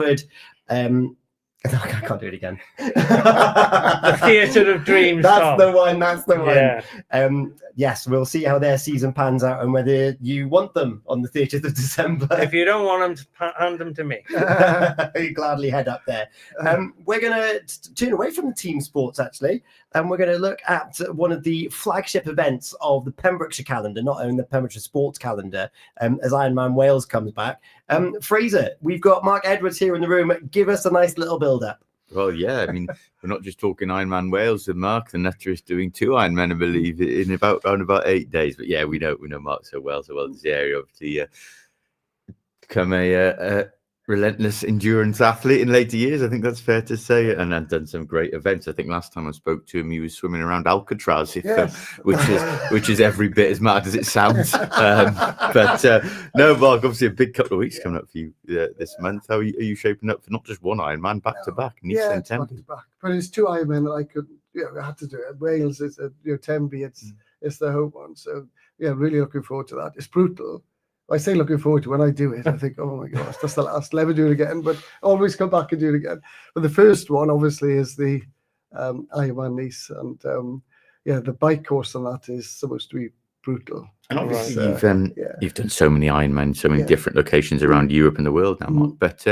I can't do it again. The Theatre of Dreams. That's the one. That's the Yeah. one. Yes, we'll see how their season pans out and whether you want them on the 30th of December. If you don't want them, hand them to me. You gladly head up there. We're going to turn away from the team sports, actually, and we're going to look at one of the flagship events of the Pembrokeshire calendar, not only the Pembrokeshire sports calendar, as Ironman Wales comes back. Fraser, we've got Mark Edwards here in the room. Give us a nice little build-up. Well, yeah, I mean, we're not just talking Ironman Wales and Mark. The Nutter is doing 2 Ironman, I believe, in around about 8 days. But yeah, we know Mark so well this area, obviously, become a relentless endurance athlete in later years. I think that's fair to say, and I've done some great events. I think last time I spoke to him, he was swimming around Alcatraz, which is every bit as mad as it sounds. No, Mark, obviously a big couple of weeks coming up for you this month. How are you shaping up for not just one Ironman, back to back? Back to back. But it's 2 Ironman that I could. I had to do it. Wales is Tembe. It's the home one. So yeah, really looking forward to that. It's brutal. I say looking forward to when I do it. I think, oh my gosh, that's the last. Never do it again, but always come back and do it again. But the first one, obviously, is the Ironman Nice, and the bike course on that is supposed to be brutal. And obviously, you've done so many Ironman, so many different locations around Europe and the world now, Mark. But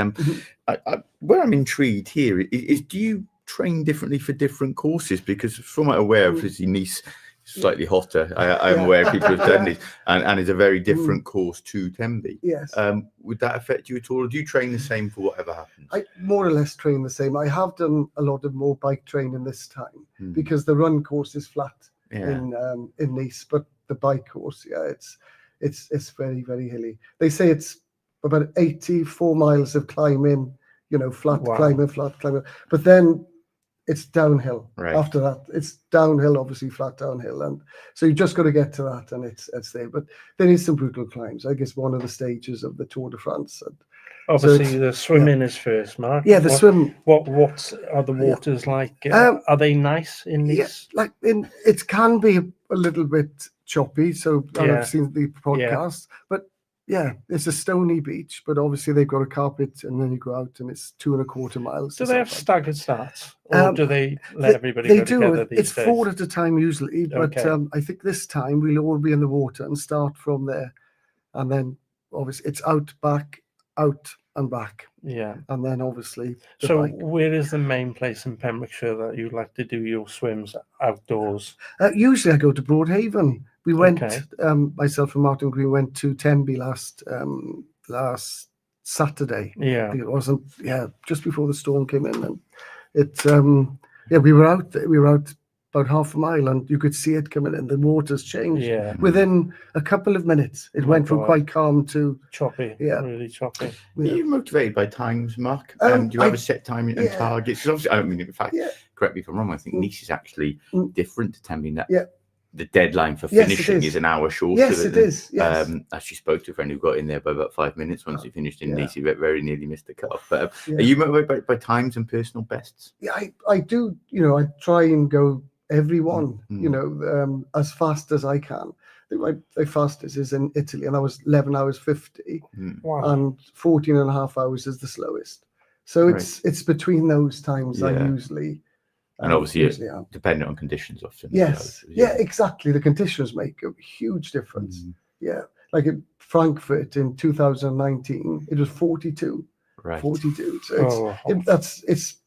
where I'm intrigued here is, do you train differently for different courses? Because from what I'm aware of, Nice slightly hotter. I am aware people have done this, and it's a very different course to Tembe. Yes. Would that affect you at all, or do you train the same for whatever happens? I more or less train the same. I have done a lot of more bike training this time because the run course is flat in Nice, but the bike course, it's very, very hilly. They say it's about 84 miles of climbing, flat climbing, but then it's downhill. Right. After that. It's downhill, obviously flat downhill, and so you just got to get to that, and it's there. But there is some brutal climbs. I guess one of the stages of the Tour de France. And obviously, the swimming is first, Mark. Yeah, the swim. What are the waters like? Are they nice in Nice? Yeah, it can be a little bit choppy. So I've seen the podcast, but. Yeah, it's a stony beach, but obviously they've got a carpet, and then you go out, and it's 2.25 miles. Do they have staggered starts, or do they let everybody go together these It's days? 4 at a time usually, but I think this time we'll all be in the water and start from there, and then obviously it's out, back, out and back. Yeah, and then obviously. So where is the main place in Pembrokeshire that you like to do your swims outdoors? Usually I go to Broadhaven. We went, myself and Martin Green went to Tembe last Saturday. Yeah. I think it wasn't, just before the storm came in. And it, we were out there. We were out about half a mile, and you could see it coming in. The waters changed. Yeah. Within a couple of minutes. It went from quite calm to... choppy. Yeah. Really choppy. Are you motivated by times, Mark? Do you have a set time and targets? Because obviously, in fact, correct me if I'm wrong, I think Nice is actually different to Tembe in that. Yeah. The deadline for finishing is an hour shorter. Yes, it is. Yes. Actually spoke to a friend who got in there by about 5 minutes once he finished in Nice. He very nearly missed the cut-off. But are you motivated by times and personal bests? Yeah, I do. I try and go every one, as fast as I can. My fastest is in Italy, and that was 11 hours 50. Wow. And 14 and a half hours is the slowest. So it's between those times I usually... And obviously, dependent on conditions often. Yes, exactly. The conditions make a huge difference. Yeah, like at Frankfurt in 2019, it was 42. Right. 42. So it's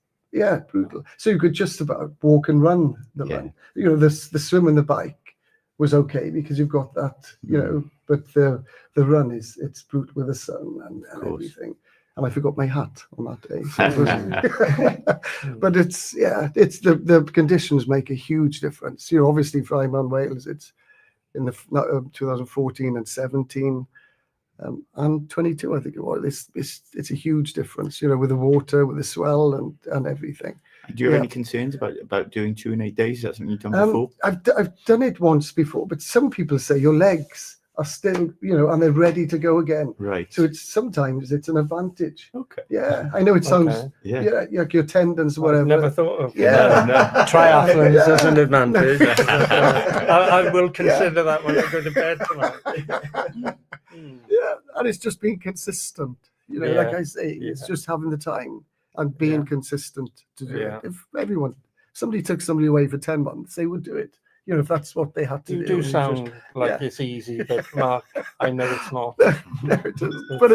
brutal. So you could just about walk and run the run. The swim and the bike was okay because you've got that, but the run it's brutal with the sun and everything. And I forgot my hat on that day. So but it's the conditions make a huge difference. Obviously for Ironman Wales, it's in the 2014 and 17 and 22, I think it was. It's a huge difference, with the water, with the swell and everything. Do you have any concerns about doing 2 in 8 days? Is that something you've done before? I've done it once before, but some people say your legs are still, and they're ready to go again. Right. So sometimes it's an advantage. Okay. Yeah, I know it sounds like your tendons or whatever. I've never thought of triathlons as an advantage. I will consider that when I go to bed tonight. Yeah, and it's just being consistent. like I say, it's just having the time and being consistent to do it. If somebody took somebody away for 10 months, they would do it. If that's what they had to do. You do sound like it's easy, but Mark, I know it's not. No, it isn't. But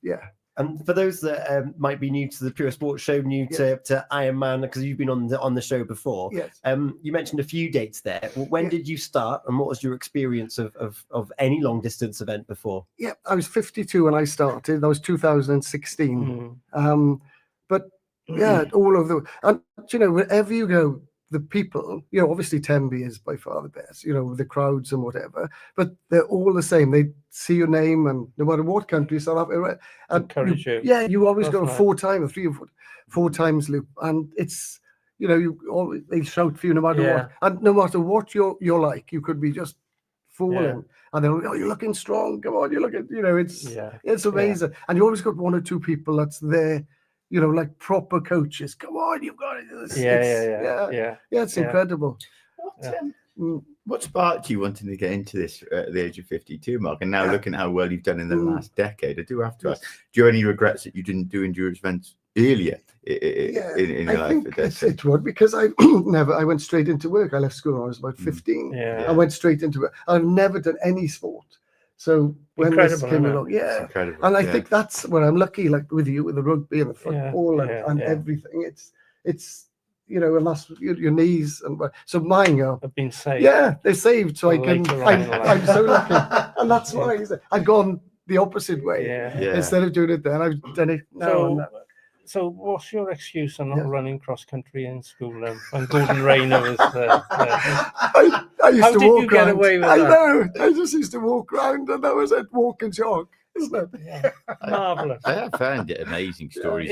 yeah. And for those that might be new to the Pure Sports Show, new to Ironman, because you've been on the show before. Yes. You mentioned a few dates there. When did you start, and what was your experience of any long distance event before? Yeah, I was 52 when I started. That was 2016. But all of and wherever you go, the people, obviously Tembe is by far the best, with the crowds and whatever, but they're all the same. They see your name, and no matter what country, South Africa, encourage you. Yeah, you always That's go nice. 4 times, 3 or 4 times loop, and it's you always, they shout for you no matter what, and no matter what you're like, you could be just falling, and they're like, "Oh, you're looking strong. Come on, you're looking." It's amazing, and you always got 1 or 2 people that's there. Like proper coaches. Come on, you've got to do this. It's incredible. What sparked you wanting to get into this at the age of 52, Mark? And now looking at how well you've done in the last decade, I do have to ask, do you have any regrets that you didn't do endurance events earlier in your life? I think it would, because I went straight into work. I left school when I was about 15. I went straight into it. I've never done any sport. So when this came along, and I think that's where I'm lucky, like with you, with the rugby and the football and everything. It's and that's your knees, and so mine have been saved. Yeah, they're saved, so I'm so lucky, and that's why I've gone the opposite way. Instead of doing it then, I've done it now. So what's your excuse on not running cross country in school when Gordon Rayner was there? I used to walk around. Get away with that? I know. I just used to walk around, and that was it. Walk and jog, isn't it? Marvelous. I have found it amazing stories.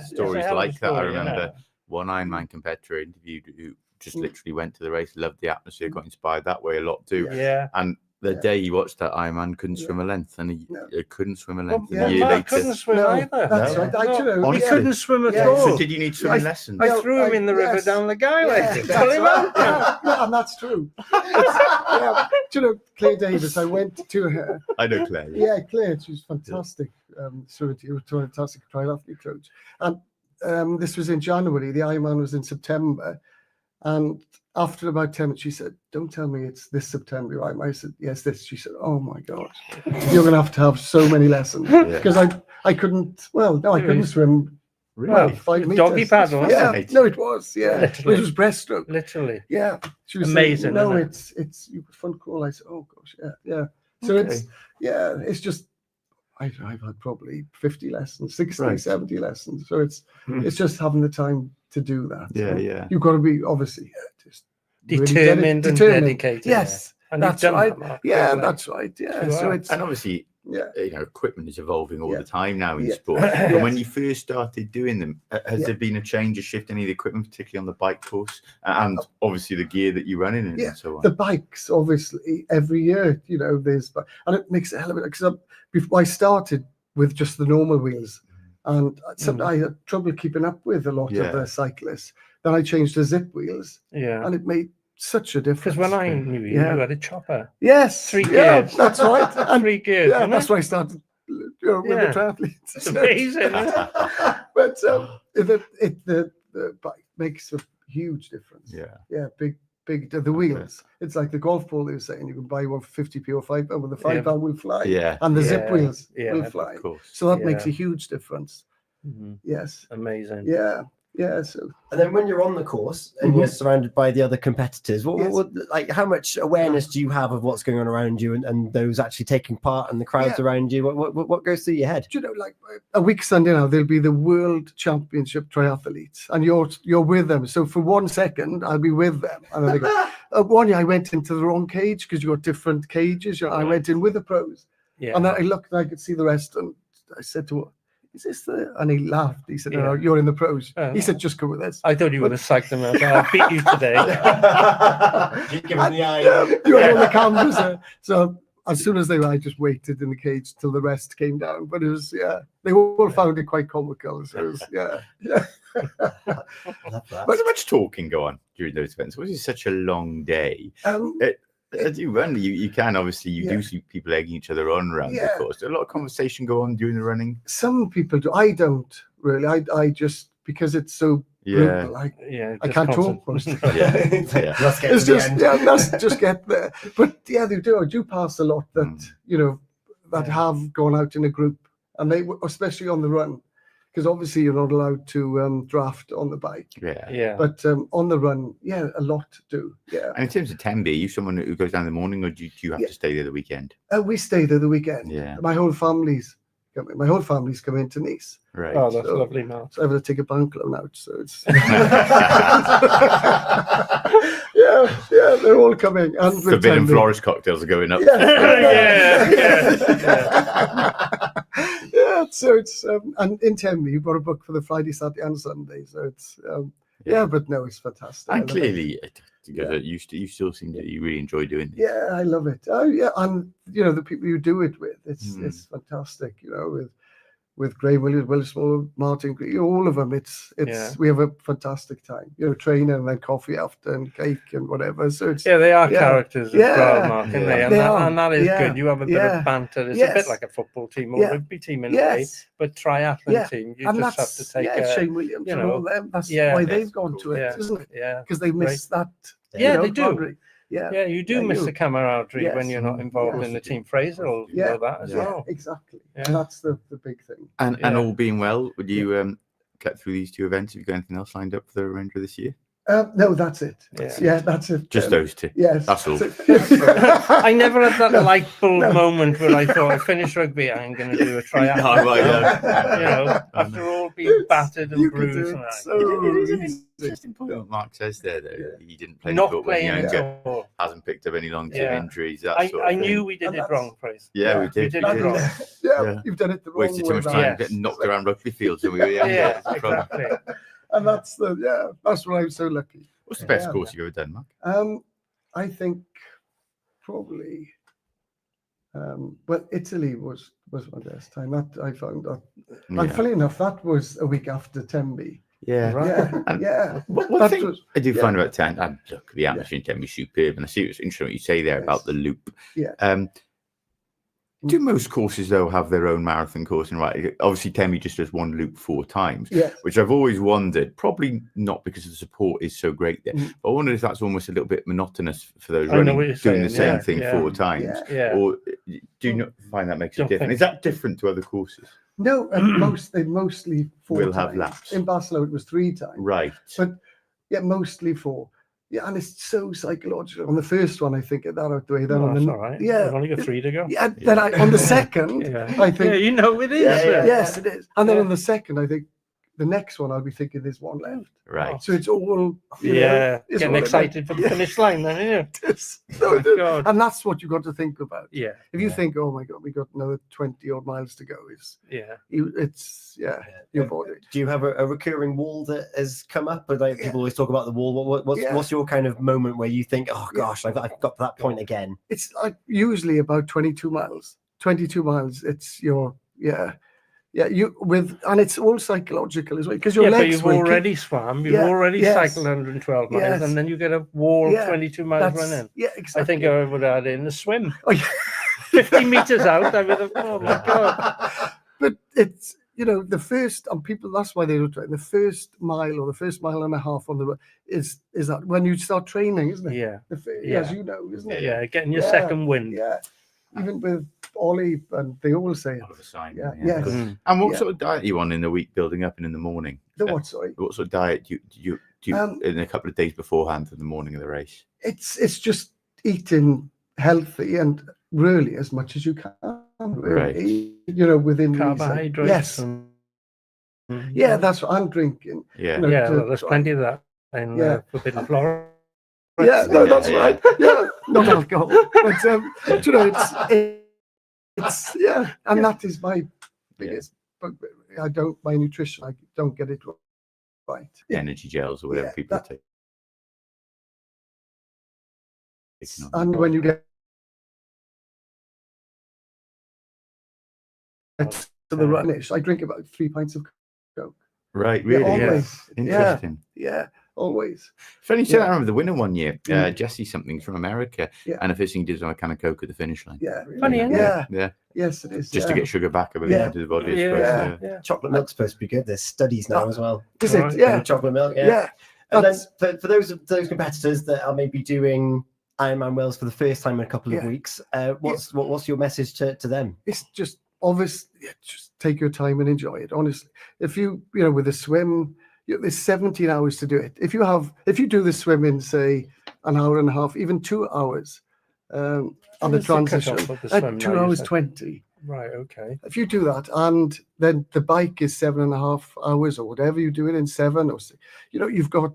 Stories like that. I remember one Ironman competitor interviewed who just literally went to the race, loved the atmosphere, got inspired that way a lot too. And the day he watched that Ironman, couldn't swim a length, and he couldn't swim a length. A year later, couldn't swim either. That's right. He couldn't swim at all. So did you need swimming lessons? I threw him in the river down the Galloway. Pull him out. And that's true. Claire Davis, I went to her. I know Claire. Yeah, Claire, she's fantastic. Fantastic triathlete coach. And this was in January. The Ironman was in September. And after about 10 minutes, she said, "Don't tell me it's this September, right?" I said, "Yes, this." She said, "Oh my God, you're going to have so many lessons." Because I couldn't, I couldn't swim. Really? 5 meters. Doggy paddle. No, it was. Yeah, it was breaststroke. Literally. Yeah, she was amazing. Saying, no, it's front crawl. I said, "Oh gosh, yeah." So it's just. I've had probably 50 lessons, 60, 70 lessons. So it's just having the time to do that. Yeah. You've got to be obviously just determined and dedicated. Yes, and that's right. That, that's right. Yeah. So it's and obviously equipment is evolving all the time now in sport. But when you first started doing them, has there been a change, a shift in any of the equipment, particularly on the bike course, and obviously the gear that you run in and so on? The bikes, obviously, every year, there's, and it makes a hell of it, because I started with just the normal wheels, and I had trouble keeping up with a lot of the cyclists. Then I changed to zip wheels, and it made such a difference. Because when I knew you, you had a chopper. Yes, 3 gears. That's right. And 3 gears. Yeah, that's why I started with the triathletes. It's amazing. But the bike makes a huge difference. Yeah, big. The wheels. It's like the golf ball they were saying. You can buy one for 50p or £5, but the £5 will fly. And the zip wheels will fly. So that makes a huge difference. Yes. Amazing. Yeah. So. And then when you're on the course and you're surrounded by the other competitors, how much awareness do you have of what's going on around you and those actually taking part and the crowds around you? What goes through your head? Like a week Sunday now, there'll be the World Championship triathletes, and you're with them. So for 1 second, I'll be with them, and then they go. One year I went into the wrong cage because you got different cages. I went in with the pros, and then I looked and I could see the rest, and I said to her, "Is this the?" And he laughed. He said, "No, you're in the pros." He said, "Just come with us." I thought you would have psyched them out. I'll beat you today. You give him the eye. You had all the cameras there. So as soon as they were, I just waited in the cage till the rest came down. But it was, they all found it quite comical. So it was, But so much talking go on during those events. Was it such a long day? As you run, you can obviously Yeah. do see people egging each other on around Yeah. the course. A lot of conversation go on during the running. Some people do. I don't really. I just, because it's so Yeah. brutal. I just can't constant- talk most of Yeah. Yeah. Let's get It's to the just, end. let's just get there. But yeah, they do. I do pass a lot that, that Yeah. have gone out in a group, and they, especially on the run, because obviously you're not allowed to draft on the bike. Yeah. Yeah. But on the run, a lot do. Yeah. And in terms of Tenby, are you someone who goes down in the morning, or do you have to stay there the weekend? We stay there the weekend. Yeah. My whole family's coming to Nice. Right. Oh, that's So- lovely, Mark. So I have to take a bungalow out. So it's they're all coming. And with Forbidden Tenby. florist cocktails are going up. Yeah. So it's and in Tenby you've got a book for the Friday, Saturday, and Sunday. So it's but no, it's fantastic. I And love it. clearly, you still seem that you really enjoy doing this. Yeah, I love it. Oh yeah, and the people you do it with, it's fantastic. With Graham Williams, Will Small, Martin, all of them. It's we have a fantastic time. Training and then coffee after and cake and whatever. So it's They are characters as well, Mark, aren't they? And, They that, are. and that is Yeah. good. You have a bit of banter. It's a bit like a football team or rugby team in a way, but triathlon team. You and just have that's to take Shane Williams and all them. That's why they've gone to it, isn't it? Yeah, Because they miss that. they do. boundary. Yeah, you do miss the camaraderie when you're not involved in the team. Fraser will know that as well. Exactly. Yeah. And that's the big thing. And all being well, would you get through these two events? Have you got anything else lined up for the remainder of this year? No, that's it. Yeah. That's it. Just those two. Yes, That's all. I never had that light bulb moment where I thought, I finished rugby, I'm going to do a triathlon. After all being battered and You could bruised. do And it that. so It is an easy. interesting point what Mark says there, though. He didn't play Not sport when playing younger, at all. hasn't picked up any long-term injuries. That I sort of thing. knew we did And it that's- wrong, Fraser. Yeah, we did. We did it wrong. Yeah. You've done it the wrong Wasted too way much round. time Yes. getting knocked around rugby fields when we were younger. Yeah, That's the problem. exactly. And that's that's why I'm so lucky. What's the best Yeah. course you've ever done, Mark? I think probably Italy was my best time. That I found that. And funny enough, that was a week after Tenby. Yeah. Yeah, And yeah. One That thing was- I do yeah. find about Ten, and look, the atmosphere in Ten is superb, and I see it's interesting what you say there about the loop. Yeah. Do most courses though have their own marathon course? And right, obviously Temi just does one loop 4 times, Yeah. which I've always wondered. Probably not because the support is so great there, but I wonder if that's almost a little bit monotonous for those I know running, what you're doing the saying, same yeah, thing yeah. 4 times. Yeah. Yeah. Or do you not find that makes it Don't different? think Is that different to other courses? No, they mostly 4 Will times. have laps. In Barcelona, it was 3 times. Right. But yeah, mostly 4. Yeah, and it's so psychological. On the first one, I think get that out the way. Then on That's the all right. yeah, We've only got 3 to go. yeah. Then on the second, I think you know it is. yes, it is. And then Yeah. on the second, I think the next one I'll be thinking there's one left. Right. So it's all you know, Yeah, it's getting all excited for the finish line then, isn't it? So Oh my God. and that's what you've got to think about. Yeah. If you think, oh my God, we got another 20 odd miles to go, Yeah. your body. Do you have a recurring wall that has come up? But like, people always talk about the wall. What's your kind of moment where you think, oh gosh, I've got to that point again? It's like usually about 22 miles. 22 miles. It's your and it's all psychological as well because your Yeah, but legs. you've will already swam, you've Yeah, already yes. cycled 112 miles, Yes. and then you get a wall Yeah, 22 miles running. Yeah, I exactly. think I would add in the swim. Oh, yeah. 50 meters out, I would have, oh my God. But it's the first, and people, that's why they do it. The first mile or the first mile and a half on the road is that when you start training, isn't it? Yeah. As you know, isn't it? Yeah, getting your Yeah, second wind. Yeah. Even with Ollie, and they all say it. All of a sign, Yeah, yeah. yes. Mm. And what Yeah. sort of diet are you on in the week building up and in the morning? The what, sorry? What sort of diet do you in a couple of days beforehand in the morning of the race? It's just eating healthy and really as much as you can. Really, within reason. Carbohydrates. Yes. Yeah, that's what I'm drinking. Yeah. No, Yeah, to- well, there's plenty of that in Yeah. Forbidden Flora. Yeah, no, that's Yeah. right. Yeah, not alcohol, but it's and that is my biggest. But my nutrition, I don't get it right. Energy gels or whatever Yeah, people that- take. And when you get to the runish, I drink about 3 pints of Coke. Right, Yeah, really? always. Interesting. Yeah, always. Funny you say Yeah. that, I remember the winner one year, Jesse something's from America, Yeah. and a fishing did on a can of Coke at the finish line. Yeah. Funny, isn't it? Yeah. Yeah. Yes, it is. Just yeah. to get sugar back, I believe, Yeah. into the body. I Yeah. suppose, yeah. Chocolate milk's supposed to be good. There's studies now as well. Is it? Right. Yeah. Chocolate milk. Yeah. Yeah. And then That's- for those competitors that are maybe doing Ironman Wales for the first time in a couple of Yeah. weeks, what's your message to them? It's just obvious. Yeah, just take your time and enjoy it. Honestly, if you with a swim, there's 17 hours to do it. If you do the swim in say an hour and a half, even 2 hours, on the What's the transition, cut-off of the swim at now, 2 you hours said? 20. Right. Okay. If you do that, and then the bike is 7.5 hours or whatever you do it in 7 or 6, you've got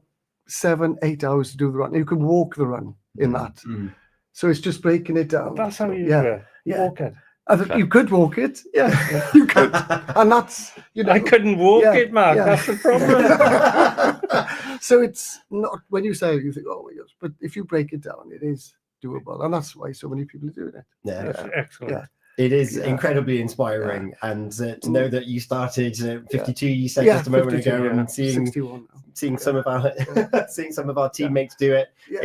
7-8 hours to do the run. You can walk the run in that. So it's just breaking it down. That's how you walk it. You could walk it, yeah, you could, and that's I couldn't walk yeah, it, Mark. yeah. That's the problem. So it's not when you say it, you think, oh my gosh, but if you break it down, it is doable, and that's why so many people are doing it. Yeah. That's excellent. Yeah. It is Yeah. incredibly inspiring, and to know that you started 52. You said Yeah, just a moment 52, ago, yeah. and seeing 61 now. some of our seeing some of our teammates do it. Yeah.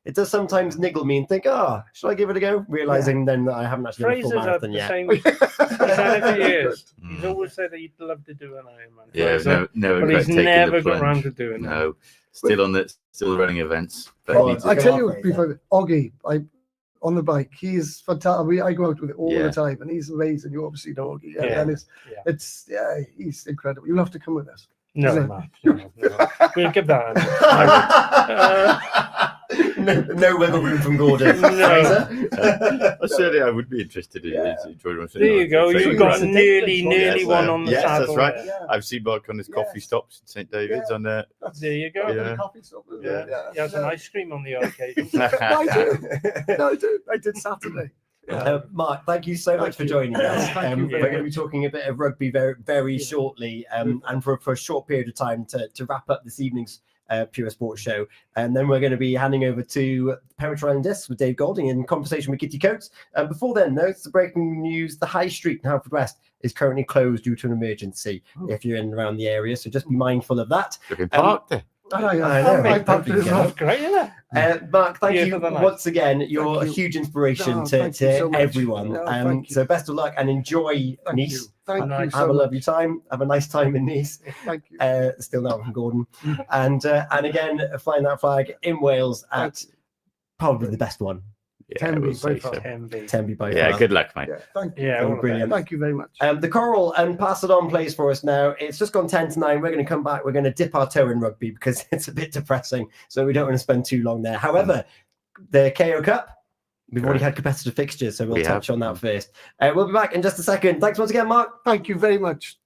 It does sometimes niggle me and think, should I give it a go? Realizing then that I haven't actually done a full Fraser's had marathon the yet. same. He's had it for years. He's always said that he'd love to do an Ironman. Yeah, Fraser, never but he's taken the never got plunge. around to doing it. No, still running events. But Oh, needs I to- tell you, Fraser. before Oggy, on the bike, he's fantastic. I go out with it all Yeah. the time, and he's amazing. You obviously know Oggy, Yeah. and Yeah. he's incredible. You'll have to come with us. No, Is it? Mark. No. We'll give that. no wiggle room from Gordon. No. Fraser? Certainly, I would be interested in enjoying There you go. Training You've got run. nearly Yes, one on the yes, saddle. that's right. there. Yeah. I've seen Mark on his coffee Yes. stops in St David's on there. There you go. Yeah. Coffee shop, isn't Yeah. it? He has an ice cream on the odd occasion. I do. No, I do. I did Saturday. Mark, thank you so much for joining us. Thank you We're very going to be talking a bit of rugby very shortly, and for a short period of time to wrap up this evening's Pure Sports show. And then we're going to be handing over to Pembrokeshire Island Discs with Dave Golding in conversation with Kitty Coates. And before then, though, it's the breaking news. The High Street in Halford West is currently closed due to an emergency if you're in and around the area. So just be mindful of that. Looking parked there. I know, I hopefully you get That's great, isn't it? Mark, thank Yeah, you for the night. once again. You're a you. huge inspiration No, to thank you so much. everyone. No, thank you. So best of luck and enjoy Thank Nice. you. Thank you Have so Have a much. lovely time. Have a nice time in Nice. Thank you. Still not from Gordon. And again, flying that flag in Wales at probably the best one. Yeah, Tenby, we'll say by far. so. Tenby by Yeah, far. good luck, mate. Yeah, thank you. Yeah, Oh, all of brilliant. Thank you very much. The Coral and Pass It On plays for us now. It's just gone 10 to 9. We're going to come back. We're going to dip our toe in rugby because it's a bit depressing. So we don't want to spend too long there. However, the KO Cup, we've already had competitive fixtures. So we'll We touch have. on that first. We'll be back in just a second. Thanks once again, Mark. Thank you very much.